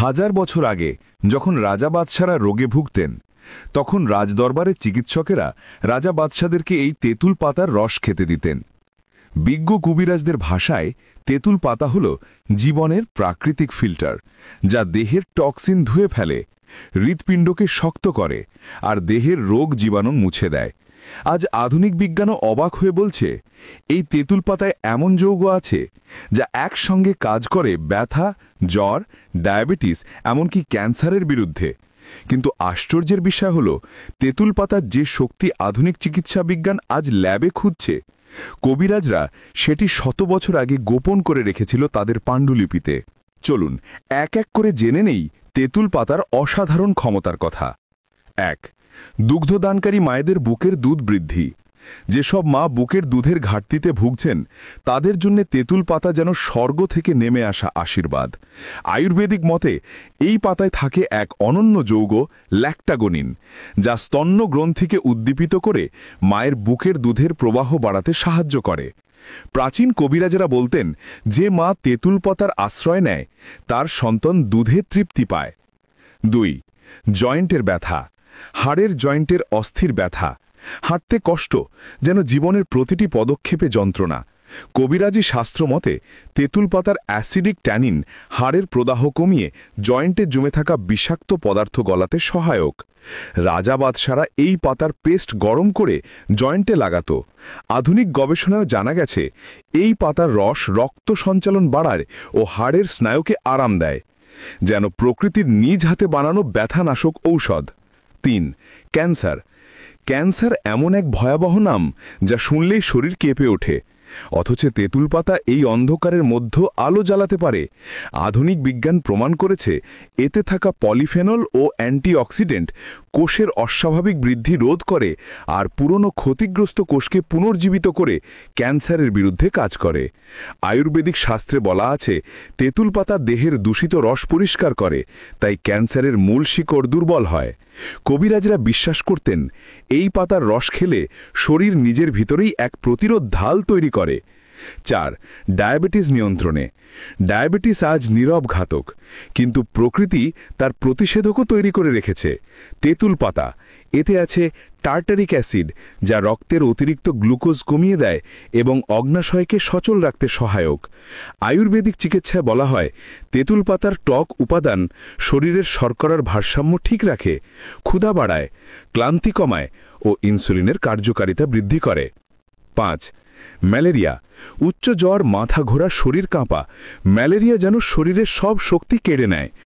হাজার বছর আগে যখন রাজা বাদশারা রোগে ভুগতেন তখন রাজদরবারের চিকিৎসকেরা রাজা বাদশাদেরকে এই তেঁতুল পাতার রস খেতে দিতেন। বিজ্ঞ কবিরাজদের ভাষায় তেঁতুল পাতা হল জীবনের প্রাকৃতিক ফিল্টার, যা দেহের টক্সিন ধুয়ে ফেলে, হৃৎপিণ্ডকে শক্ত করে আর দেহের রোগ জীবাণু মুছে দেয়। আজ আধুনিক বিজ্ঞানও অবাক হয়ে বলছে এই তেঁতুল পাতায় এমন যৌগ আছে যা একসঙ্গে কাজ করে ব্যথা, জ্বর, ডায়াবেটিস, এমনকি ক্যান্সারের বিরুদ্ধে। কিন্তু আশ্চর্যের বিষয় হল তেঁতুল পাতার যে শক্তি আধুনিক চিকিৎসা বিজ্ঞান আজ ল্যাবে খুঁজছে, কবিরাজরা সেটি শত বছর আগে গোপন করে রেখেছিল তাদের পাণ্ডুলিপিতে। চলুন এক এক করে জেনে নেই তেঁতুল পাতার অসাধারণ ক্ষমতার কথা। ১. দুগ্ধদানকারী মায়েদের বুকের দুধ বৃদ্ধি। যেসব মা বুকের দুধের ঘাটতিতে ভুগছেন তাদের জন্য তেঁতুল পাতা যেন স্বর্গ থেকে নেমে আসা আশীর্বাদ। আয়ুর্বেদিক মতে এই পাতায় থাকে এক অনন্য যৌগ ল্যাক্টাগোনিন, যা স্তন্য গ্রন্থিকে উদ্দীপিত করে মায়ের বুকের দুধের প্রবাহ বাড়াতে সাহায্য করে। প্রাচীন কবিরাজেরা বলতেন যে মা তেঁতুল পাতার আশ্রয় নেয় তার সন্তান দুধে তৃপ্তি পায়। ২. জয়েন্টের ব্যথা। হাড়ের জয়েন্টের অস্থির ব্যথা, হাঁটতে কষ্ট, যেন জীবনের প্রতিটি পদক্ষেপে যন্ত্রণা। কবিরাজি শাস্ত্র মতে তেঁতুল পাতার অ্যাসিডিক ট্যানিন হাড়ের প্রদাহ কমিয়ে জয়েন্টে জমে থাকা বিষাক্ত পদার্থ গলাতে সহায়ক। রাজা বাদশারা এই পাতার পেস্ট গরম করে জয়েন্টে লাগাত। আধুনিক গবেষণায় জানা গেছে এই পাতার রস রক্ত সঞ্চালন বাড়ায় ও হাড়ের স্নায়ুকে আরাম দেয়, যেন প্রকৃতির নিজ হাতে বানানো ব্যথানাশক ঔষধ। ৩. ক্যান্সার। ক্যান্সার এমন এক ভয়াবহ নাম যা শুনলেই শরীর কেঁপে ওঠে, অথচ তেঁতুল পাতা এই অন্ধকারের মধ্যে আলো জ্বালাতে পারে। আধুনিক বিজ্ঞান প্রমাণ করেছে এতে থাকা পলিফেনল ও অ্যান্টিঅক্সিডেন্ট কোষের অস্বাভাবিক বৃদ্ধি রোধ করে আর পুরনো ক্ষতিগ্রস্ত কোষকে পুনর্জীবিত করে ক্যান্সারের বিরুদ্ধে কাজ করে। আয়ুর্বেদিক শাস্ত্রে বলা আছে তেঁতুল পাতা দেহের দূষিত রস পরিষ্কার করে, তাই ক্যান্সারের মূল শিকড় দুর্বল হয়। কবিরাজরা বিশ্বাস করতেন এই পাতার রস খেলে শরীর নিজের ভিতরেই এক প্রতিরোধ ঢাল তৈরি করে। ৪. ডায়াবেটিস নিয়ন্ত্রণে। ডায়াবেটিস আজ নীরব ঘাতক, কিন্তু প্রকৃতি তার প্রতিষেধকও তৈরি করে রেখেছে। তেঁতুল পাতা, এতে আছে টার্টারিক অ্যাসিড, যা রক্তের অতিরিক্ত গ্লুকোজ কমিয়ে দেয় এবং অগ্নাশয়কে সচল রাখতে সহায়ক। আয়ুর্বেদিক চিকিৎসায় বলা হয় তেঁতুল পাতার টক উপাদান শরীরের শর্করার ভারসাম্য ঠিক রাখে, ক্ষুধা বাড়ায়, ক্লান্তি কমায় ও ইনসুলিনের কার্যকারিতা বৃদ্ধি করে। ৫. ম্যালেরিয়া। উচ্চ জ্বর, মাথা ঘোরা, শরীর কাঁপা। ম্যালেরিয়া যেন শরীরের সব শক্তি কেড়ে নেয়।